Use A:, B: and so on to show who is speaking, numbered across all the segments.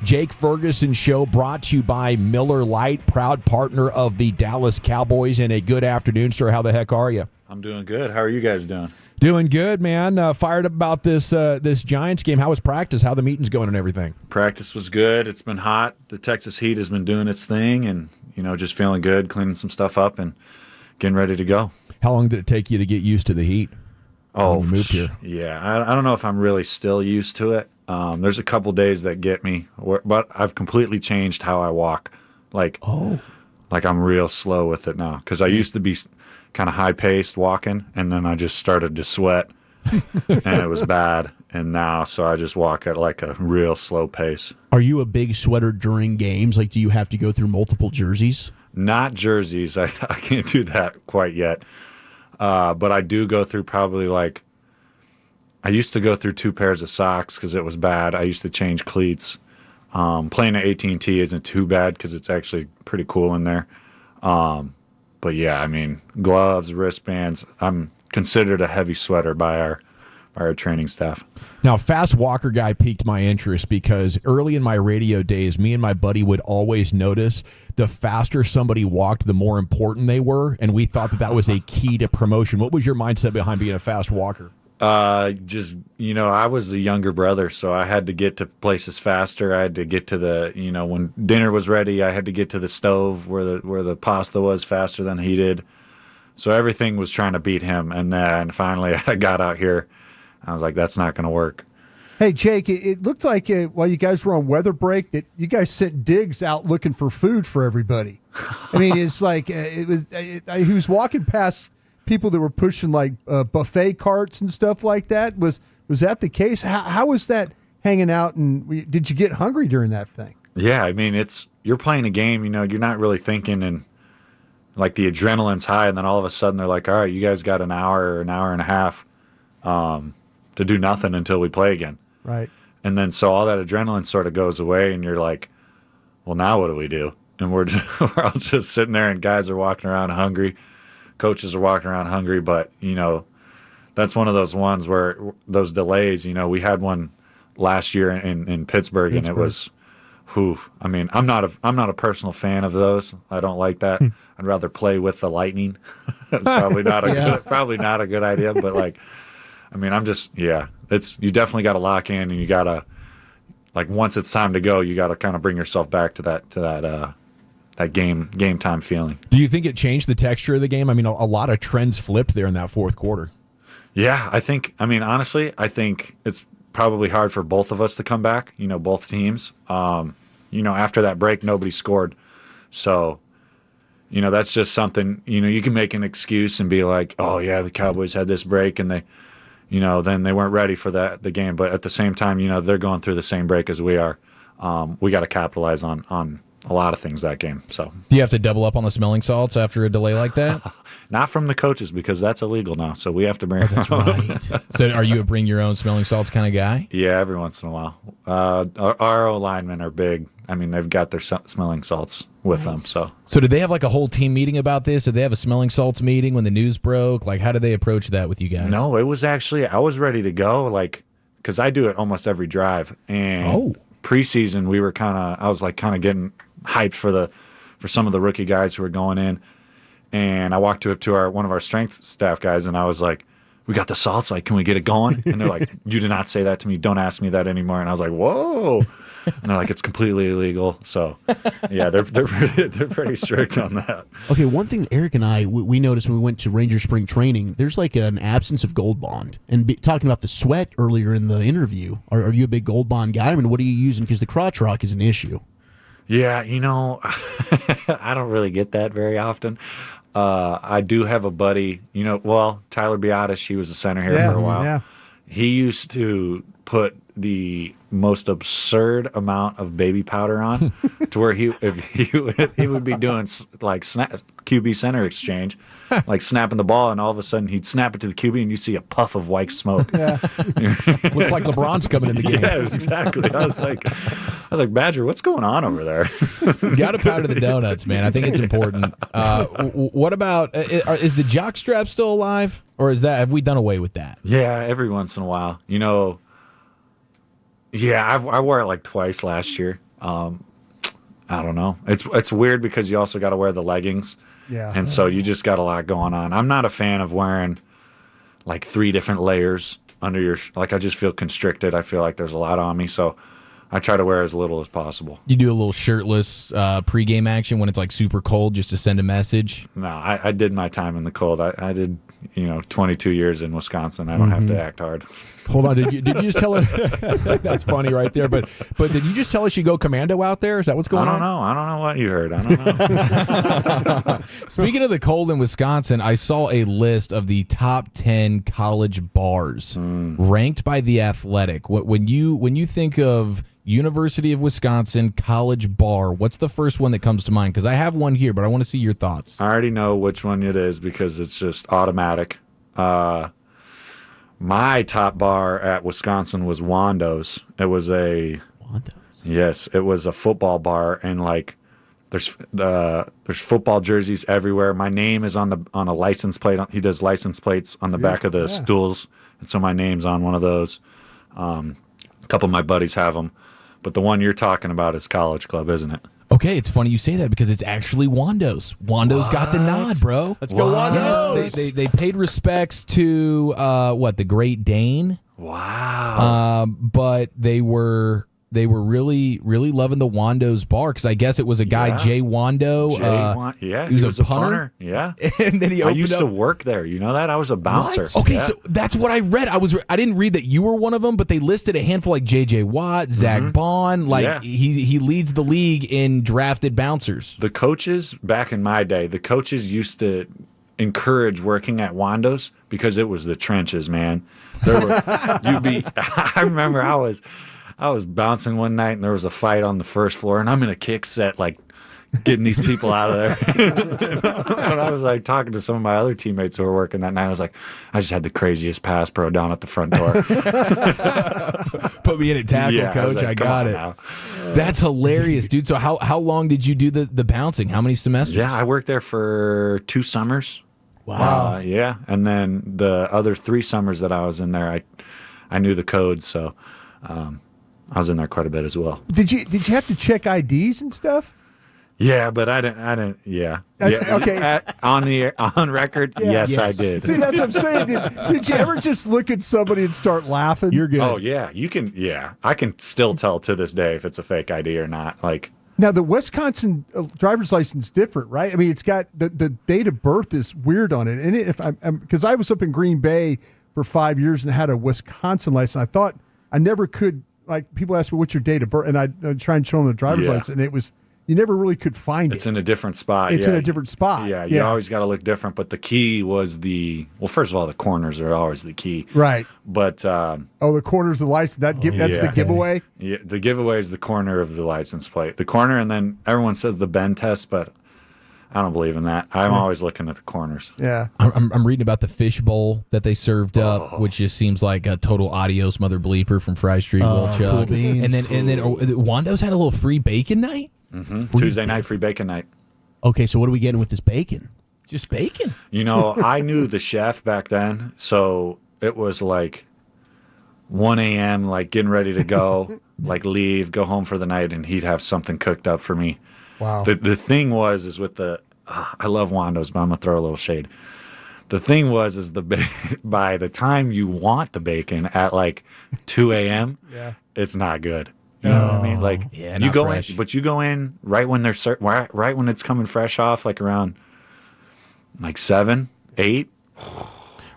A: Jake Ferguson Show brought to you by Miller Lite, proud partner of the Dallas Cowboys. And a good afternoon, sir. How the heck are you?
B: I'm doing good. How are you guys doing?
A: Doing good, man. Fired up about this Giants game. How was practice? How the meetings going and everything?
B: Practice was good. It's been hot. The Texas heat has been doing its thing, and just feeling good, cleaning some stuff up, and getting ready to go.
A: How long did it take you to get used to the heat?
B: Oh,
A: when you moved here.
B: Yeah. I don't know if I'm really still used to it. There's a couple days that get me, but I've completely changed how I walk. Like I'm real slow with it now, because I used to be kind of high-paced walking, and then I just started to sweat, and it was bad. And now, so I just walk at like a real slow pace.
C: Are you a big sweater during games? Like, do you have to go through multiple jerseys?
B: Not jerseys. I can't do that quite yet. But I do go through probably I used to go through 2 pairs of socks because it was bad. I used to change cleats. Playing at AT&T isn't too bad because it's actually pretty cool in there. But yeah, I mean, gloves, wristbands. I'm considered a heavy sweater by our training staff.
A: Now, Fast Walker guy piqued my interest because early in my radio days, me and my buddy would always notice the faster somebody walked, the more important they were, and we thought that was a key to promotion. What was your mindset behind being a fast walker?
B: I was a younger brother, so I had to get to places faster. I had to get to the, when dinner was ready, I had to get to the stove where the pasta was faster than he did. So everything was trying to beat him. And then finally I got out here. I was like, that's not going to work.
D: Hey, Jake, it looked like while you guys were on weather break that you guys sent Diggs out looking for food for everybody. I mean, it's like he was walking past people that were pushing like buffet carts and stuff like that. Was that the case? How was that hanging out? And did you get hungry during that thing?
B: Yeah, I mean, you're playing a game. You're not really thinking, and like the adrenaline's high, and then all of a sudden they're like, all right, you guys got an hour or an hour and a half to do nothing until we play again.
D: Right.
B: And then so all that adrenaline sort of goes away, and you're like, well, now what do we do? And we're all just sitting there, and guys are walking around hungry. Coaches are walking around hungry, but, that's one of those ones where those delays, we had one last year in Pittsburgh, and it was, I mean, I'm not a personal fan of those. I don't like that. I'd rather play with the lightning. Probably not a good idea, but you definitely got to lock in, and you got to, once it's time to go, you got to kind of bring yourself back to that game time feeling.
A: Do you think it changed the texture of the game? I mean, a lot of trends flipped there in that fourth quarter.
B: Yeah, honestly, I think it's probably hard for both of us to come back, both teams. After that break, nobody scored. So, that's just something, you can make an excuse and be like, oh, yeah, the Cowboys had this break, and they, then they weren't ready for the game. But at the same time, they're going through the same break as we are. We got to capitalize on a lot of things that game. So,
E: do you have to double up on the smelling salts after a delay like that?
B: Not from the coaches, because that's illegal now. So we have to bring.
E: That's right. So, are you a bring your own smelling salts kind of guy?
B: Yeah, every once in a while. Our O linemen are big. I mean, they've got their smelling salts with them. So
E: did they have a whole team meeting about this? Did they have a smelling salts meeting when the news broke? How did they approach that with you guys?
B: No, it was actually, I was ready to go, because I do it almost every drive. And preseason, I was getting hyped for some of the rookie guys who were going in. And I walked up to one of our strength staff guys, and I was like, we got the salts, can we get it going? And they're like, you did not say that to me. Don't ask me that anymore. And I was like, whoa. And they're like, it's completely illegal. So, yeah, they're pretty strict on that.
C: Okay, one thing that Eric and I, we noticed when we went to Ranger Spring Training, there's an absence of Gold Bond. And talking about the sweat earlier in the interview, are you a big Gold Bond guy? I mean, what are you using? Because the crotch rock is an issue.
B: Yeah, I don't really get that very often. I do have a buddy, Tyler Biotis, he was a center here for a while. Yeah. He used to put the most absurd amount of baby powder on to where he would be doing QB center exchange, snapping the ball, and all of a sudden he'd snap it to the QB and you see a puff of white smoke.
A: Yeah. Looks like LeBron's coming in the game.
B: Yeah, exactly. I was like, Badger, what's going on over there?
E: You got to powder the donuts, man. I think it's important. What about is the jock strap still alive, or have we done away with that?
B: Yeah, every once in a while. Yeah, I wore it twice last year. I don't know. It's weird because you also got to wear the leggings.
D: Yeah.
B: And so you just got a lot going on. I'm not a fan of wearing like 3 different layers under your like I just feel constricted. I feel like there's a lot on me, so I try to wear as little as possible.
E: You do a little shirtless pregame action when it's like super cold just to send a message?
B: No, I did my time in the cold. I did, 22 years in Wisconsin. I don't have to act hard.
A: Hold on, did you just tell her? That's funny right there. But did you just tell us you go commando out there? Is that what's going on?
B: I don't know what you heard. I don't know.
E: Speaking of the cold in Wisconsin, I saw a list of the top 10 college bars ranked by The Athletic. When you think of University of Wisconsin college bar, what's the first one that comes to mind? Because I have one here, but I want to see your thoughts.
B: I already know which one it is because it's just automatic. My top bar at Wisconsin was Wando's. It was Yes, it was a football bar, and like there's football jerseys everywhere. My name is on a license plate. He does license plates on the back of the stools, and so my name's on one of those. A couple of my buddies have them, but the one you're talking about is College Club, isn't it?
E: Okay, it's funny you say that because it's actually Wando's. Wando's got the nod, bro.
D: Let's go, Wando's.
E: Yes, they paid respects to the Great Dane.
B: Wow.
E: But they were really, really loving the Wando's bar because I guess it was a guy, Jay Wando.
B: Yeah,
E: he was a punter.
B: Yeah,
E: and then he opened
B: I used
E: up.
B: to work there. You know that? I was a bouncer.
E: What? Okay,
B: Yeah.
E: so that's what I read. I didn't read that you were one of them, but they listed a handful like J.J. Watt, Zach Bond. Like he leads the league in drafted bouncers.
B: The coaches back in my day, the coaches used to encourage working at Wando's because it was the trenches, man. There were I remember I was bouncing one night and there was a fight on the first floor and I'm in a kick set like getting these people out of there. And I was like talking to some of my other teammates who were working that night. I was like, I just had the craziest pass pro down at the front door.
E: Put me in at tackle, coach. I got it.
B: Now.
E: That's hilarious, dude. So how long did you do the bouncing? How many semesters?
B: Yeah, I worked there for 2 summers.
E: Wow.
B: Yeah. And then the other 3 summers that I was in there, I knew the codes. So, I was in there quite a bit as well.
D: Did you have to check IDs and stuff?
B: Yeah, but I didn't. Yeah.
D: Okay.
B: On record, yes, I did.
D: See, that's what I'm saying. Did you ever just look at somebody and start laughing?
C: You're good.
B: Oh yeah, you can. Yeah, I can still tell to this day if it's a fake ID or not. Like
D: Now, the Wisconsin driver's license is different, right? I mean, it's got the date of birth is weird on it. And if because I was up in Green Bay for 5 years and had a Wisconsin license, I thought I never could. Like people ask me, "What's your date of birth?" And I'd try and show them the driver's license, and it was. You never really could find
B: it's
D: it.
B: in a different spot.
D: It's in a different spot.
B: Yeah, you always got to look different. But the key was first of all, the corners are always the key.
D: Right.
B: But
D: the corners of the license. That's the giveaway.
B: Yeah, the giveaway is the corner of the license plate. The corner, and then everyone says the bend test, but I don't believe in that. I'm always looking at the corners.
D: Yeah.
E: I'm reading about the fish bowl that they served up, which just seems like a total adios mother bleeper from Fry Street. Will Chuck.
C: Cool beans.
E: And then Wando's had a little free bacon night.
B: Mm-hmm. Tuesday night, free bacon night.
C: Okay, so what are we getting with this bacon?
E: Just bacon.
B: I knew the chef back then, so it was like 1 a.m., like getting ready to go, like leave, go home for the night, and he'd have something cooked up for me.
D: Wow.
B: The thing is with I love Wando's, but I'm gonna throw a little shade. The thing is by the time you want the bacon at like 2 a.m., it's not good. You know what I mean? Like you go
E: fresh.
B: in, but you go in right when right when it's coming fresh off, like around like 7, 8.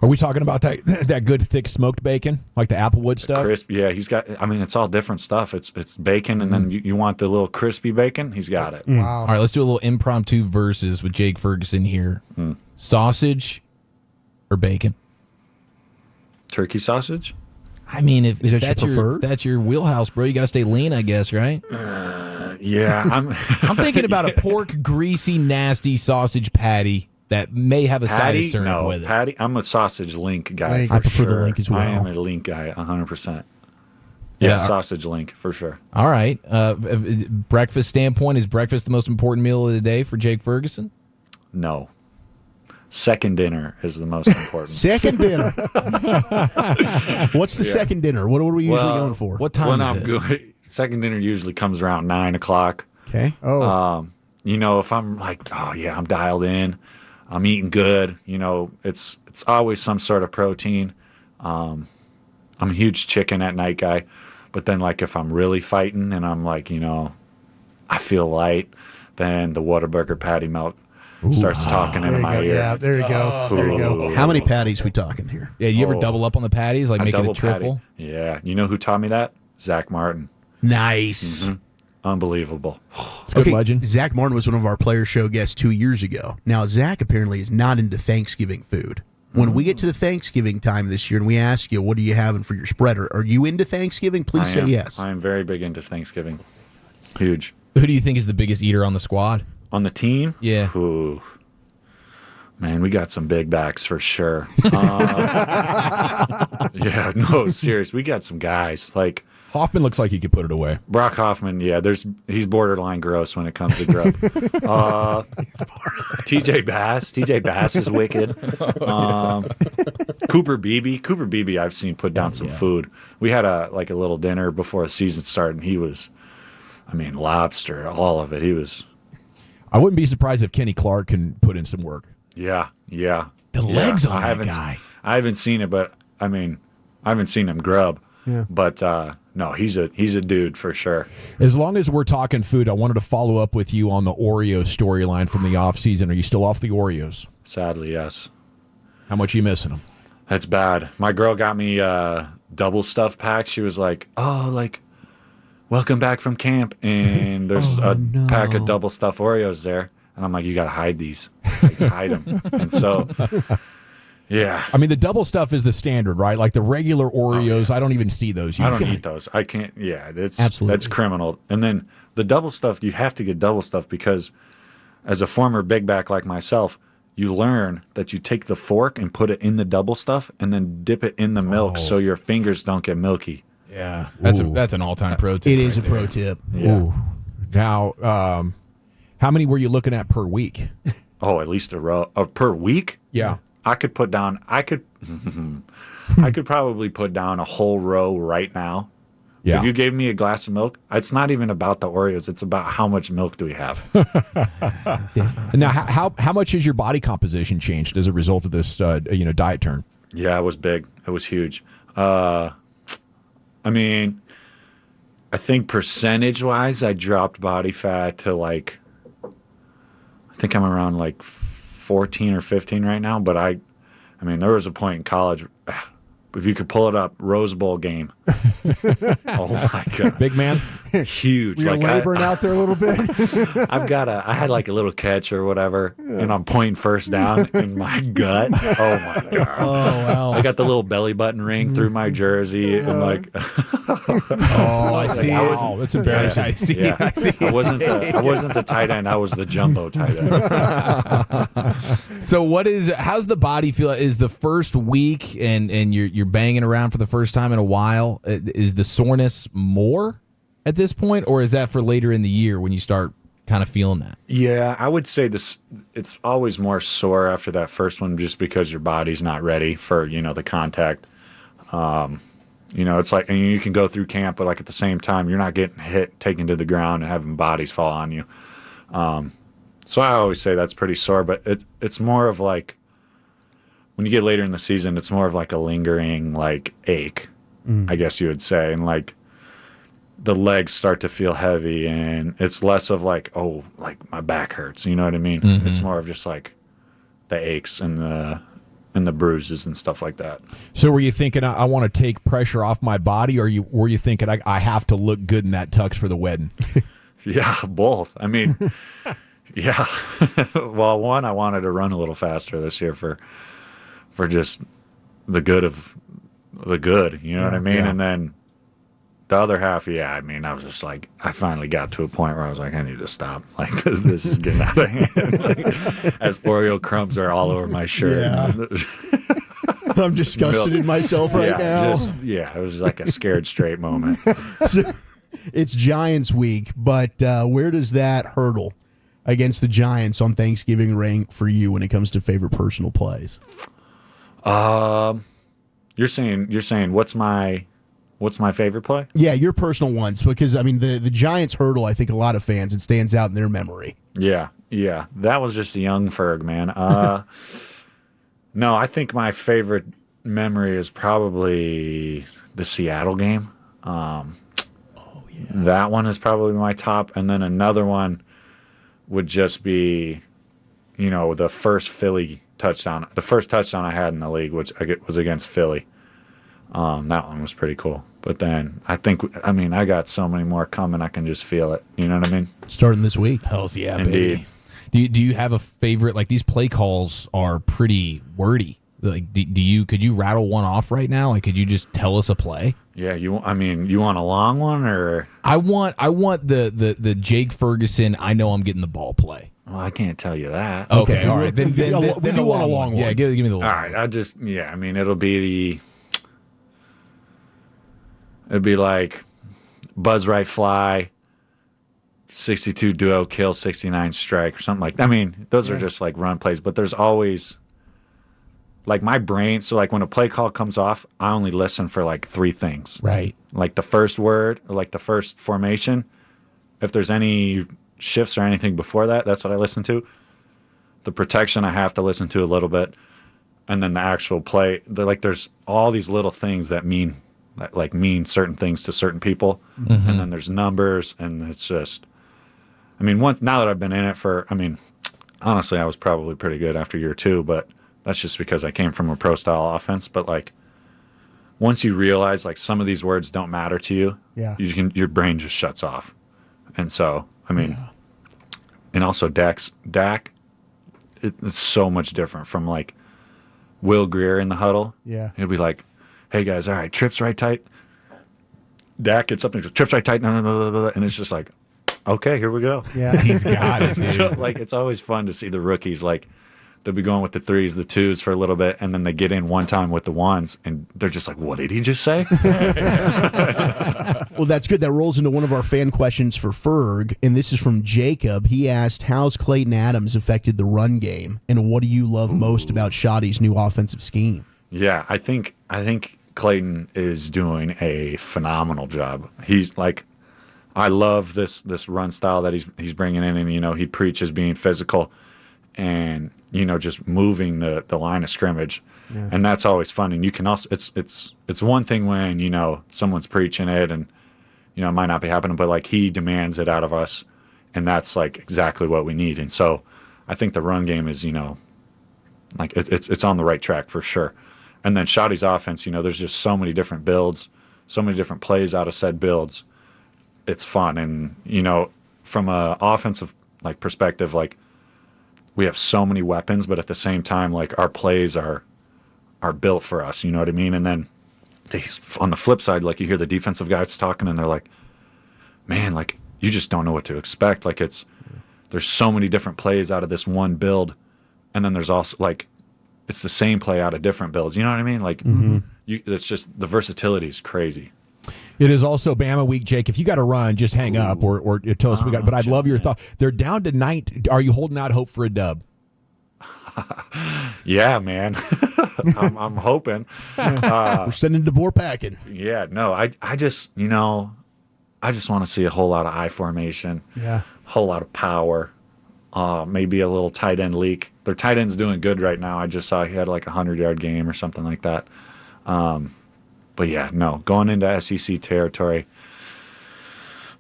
A: Are we talking about that good thick smoked bacon, like the Applewood stuff?
B: Crisp, yeah. He's got. I mean, it's all different stuff. It's bacon, and then you want the little crispy bacon. He's got it.
D: Wow.
E: All right, let's do a little impromptu verses with Jake Ferguson here. Sausage or bacon?
B: Turkey sausage.
E: I mean, if
C: Is that
E: that's
C: your preferred?
E: that's your wheelhouse, bro, you got to stay lean, I guess, right?
B: Yeah,
E: I'm thinking about a pork, greasy, nasty sausage patty that may have a side of syrup with it.
B: Patty. I'm a sausage link guy.
D: Link.
B: For
C: I prefer the
B: sure.
C: link as well.
B: I am a link guy, 100%.
E: Yeah.
B: Yeah, sausage link for sure.
E: All right. Breakfast standpoint, is breakfast the most important meal of the day for Jake Ferguson?
B: No. Second dinner is the most important.
C: Second dinner. What's the second dinner? What are we usually going for?
E: What time
B: when
E: is
B: I'm
E: this?
B: good. Second dinner usually comes around 9 o'clock.
C: Okay.
D: Oh,
B: You know, if I'm like, oh yeah, I'm dialed in, I'm eating good. You know, it's always some sort of protein. I'm a huge chicken at night guy, but then like if I'm really fighting and I'm like, you know, I feel light, then the Whataburger patty melt starts talking
D: there
B: into
D: you
B: my
D: go.
B: ear.
D: Yeah, there you go. There you go.
C: How many patties we talking here?
E: Yeah, you ever
B: Oh.
E: double up on the patties, like
B: A
E: make it
B: double
E: a triple?
B: patty. Yeah, you know who taught me that? Zach Martin.
C: Nice.
B: Unbelievable.
A: It's a good legend.
C: Zach Martin was one of our player show guests 2 years ago. Now, Zach apparently is not into Thanksgiving food. When we get to the Thanksgiving time this year and we ask you, what are you having for your spread? Are you into Thanksgiving? Please say yes.
B: I am very big into Thanksgiving. Huge.
E: Who do you think is the biggest eater on the squad?
B: On the team?
E: Yeah.
B: Ooh. Man, we got some big backs for sure. Yeah, no, serious. We got some guys like
A: Hoffman looks like he could put it away.
B: Brock Hoffman. Yeah, he's borderline gross when it comes to grub. TJ Bass is wicked. Cooper Beebe, I've seen put down some food. We had a little dinner before the season started, and he was, I mean, lobster, all of it. He was,
A: I wouldn't be surprised if Kenny Clark can put in some work.
B: yeah.
E: The legs on
B: I
E: that
B: haven't-
E: guy.
B: I haven't seen it, but I mean, I haven't seen him grub.
D: Yeah.
B: But no, he's a dude for sure.
A: As long as we're talking food, I wanted to follow up with you on the Oreo storyline from the offseason. Are you still off the Oreos?
B: Sadly, yes.
A: How much are you missing them?
B: That's bad. My girl got me double stuffed pack. She was like, "Oh, like, welcome back from camp," and there's a pack of double stuffed Oreos there, and I'm like, "You gotta hide these, like, hide them." And so, yeah,
A: I mean, the double stuff is the standard, right? Like the regular Oreos, I don't even see those.
B: I don't
A: usually.
B: eat those. I can't. Yeah,
C: Absolutely.
B: that's criminal. And then the double stuff, you have to get double stuff because, as a former big back like myself, you learn that you take the fork and put it in the double stuff and then dip it in the milk so your fingers don't get milky.
A: Yeah,
E: That's an all-time pro tip.
C: It is a
E: right
C: pro tip.
B: Yeah.
A: Ooh. Now, how many were you looking at per week?
B: Oh, at least a row per week.
A: Yeah.
B: I could probably put down a whole row right now.
A: Yeah.
B: If you gave me a glass of milk, it's not even about the Oreos. It's about how much milk do we have.
A: Now, how much has your body composition changed as a result of this, diet turn?
B: Yeah, it was big. It was huge. I mean, I think percentage-wise, I dropped body fat to I think I'm around 14 or 15 right now. But I mean, there was a point in college, if you could pull it up, Rose Bowl game. Oh my God.
A: Big man?
B: Huge.
D: You're laboring out there a little bit.
B: I had a little catch or whatever, and I'm pointing first down in my gut. Oh my God.
C: Oh, wow.
B: I got the little belly button ring through my jersey and
A: Oh, I see.
B: I
A: That's embarrassing.
E: I see.
B: yeah.
E: I see.
B: I wasn't the tight end. I was the jumbo tight end.
E: So how's the body feel? Is the first week and you're banging around for the first time in a while, is the soreness more at this point, or is that for later in the year when you start kind of feeling that?
B: Yeah, I would say it's always more sore after that first one just because your body's not ready for, the contact. It's like, and you can go through camp, but at the same time, you're not getting hit, taken to the ground, and having bodies fall on you. So I always say that's pretty sore, but it's more of when you get later in the season, it's more of a lingering ache, I guess you would say, and the legs start to feel heavy, and it's less of my back hurts. You know what I mean?
E: Mm-hmm.
B: It's more of just the aches and the bruises and stuff like that.
A: So were you thinking, I want to take pressure off my body, or were you thinking, I have to look good in that tux for the wedding?
B: Yeah, both. I mean, yeah. Well, one, I wanted to run a little faster this year for just the good of the good. You know what I mean?
A: Yeah.
B: And then the other half, yeah, I mean, I was just I finally got to a point where I was like, I need to stop, because this is getting out of hand. As Oreo crumbs are all over my shirt.
C: Yeah. I'm disgusted in myself right now.
B: It was like a scared straight moment.
C: So, it's Giants week, but where does that hurdle against the Giants on Thanksgiving rank for you when it comes to favorite personal plays?
B: You're saying what's my What's my favorite play?
C: Yeah, your personal ones, because I mean the Giants hurdle. I think a lot of fans, it stands out in their memory.
B: Yeah, that was just a young Ferg, man. No, I think my favorite memory is probably the Seattle game. That one is probably my top, and then another one would just be, the first Philly touchdown. The first touchdown I had in the league, which was against Philly. That one was pretty cool. But then I got so many more coming. I can just feel it. You know what I mean?
C: Starting this week.
E: Hells yeah,
B: Indeed.
E: baby. Do you have a favorite? Like, these play calls are pretty wordy. Like, could you rattle one off right now? Like, could you just tell us a play?
B: Yeah, you want a long one, or
E: I want the Jake Ferguson, I know I'm getting the ball play.
B: well, I can't tell you that.
E: Okay, all right. Then
C: We do want a long one.
E: Yeah, give me the long
B: All right, it'll be like buzz right fly, 62 duo kill, 69 strike, or something like that. I mean, those are just like run plays, but there's always like my brain. So like when a play call comes off, I only listen for like 3 things.
E: Right.
B: Like the first word or like the first formation. If there's any shifts or anything before that, that's what I listen to. The protection I have to listen to a little bit. And then the actual play, there's all these little things that mean certain things to certain people. Mm-hmm. And then there's numbers, and it's just, now that I've been in it honestly, I was probably pretty good after year 2, but that's just because I came from a pro style offense. But like, once you realize like some of these words don't matter to you, your brain just shuts off. And so, and also Dak, it's so much different from like Will Greer in the huddle.
D: Yeah.
B: He'll be like, hey guys, all right, trips right tight. Dak gets up and goes, trips right tight, and it's just like, okay, here we go.
D: Yeah.
E: He's got it, dude.
B: So, like, it's always fun to see the rookies, like, they'll be going with the 3s, the 2s for a little bit, and then they get in one time with the 1s, and they're just like, what did he just say?
C: Well, that's good. That rolls into one of our fan questions for Ferg, and this is from Jacob. He asked, how's Clayton Adams affected the run game, and what do you love most about Shoddy's new offensive scheme?
B: Yeah, I think Clayton is doing a phenomenal job. He's like, I love this run style that he's bringing in, and he preaches being physical and just moving the line of scrimmage, and that's always fun. And you can also it's one thing when someone's preaching it and it might not be happening, but like he demands it out of us, and that's like exactly what we need. And so I think the run game is like it's on the right track for sure. And then Shoddy's offense, there's just so many different builds, so many different plays out of said builds. It's fun. And, from a offensive perspective, we have so many weapons, but at the same time, our plays are built for us, you know what I mean? And then on the flip side, you hear the defensive guys talking, and they're like, man, you just don't know what to expect. There's so many different plays out of this one build. And then there's also it's the same play out of different builds. You know what I mean? It's just the versatility is crazy.
A: It is also Bama week, Jake. If you got to run, just hang up or tell us we got. But I'd love your thought. They're down to 9. Are you holding out hope for a dub?
B: Yeah, man. I'm hoping.
C: We're sending DeBoer packing.
B: Yeah, no, I just want to see a whole lot of I formation.
D: Yeah,
B: a whole lot of power. Maybe a little tight end leak. Their tight end's doing good right now. I just saw he had a 100-yard game or something like that. But yeah, no, going into SEC territory,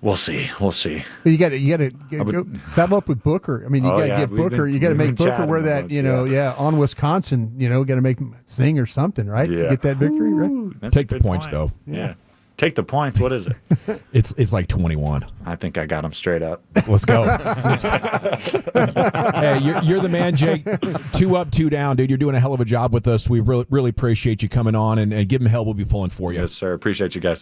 B: we'll see.
D: but you got to go saddle up with Booker. You got to get Booker. You got to make Booker wear that. On Wisconsin. Got to make him sing or something, right?
B: Yeah.
D: To get that victory, right?
A: Take the points though.
B: Yeah. Take the points. What is it?
A: It's like 21.
B: I think I got them straight up.
A: Let's go. Hey, you're the man, Jake. 2 up, 2 down, dude. You're doing a hell of a job with us. We really appreciate you coming on and give them hell. We'll be pulling for you.
B: Yes, sir. Appreciate you guys.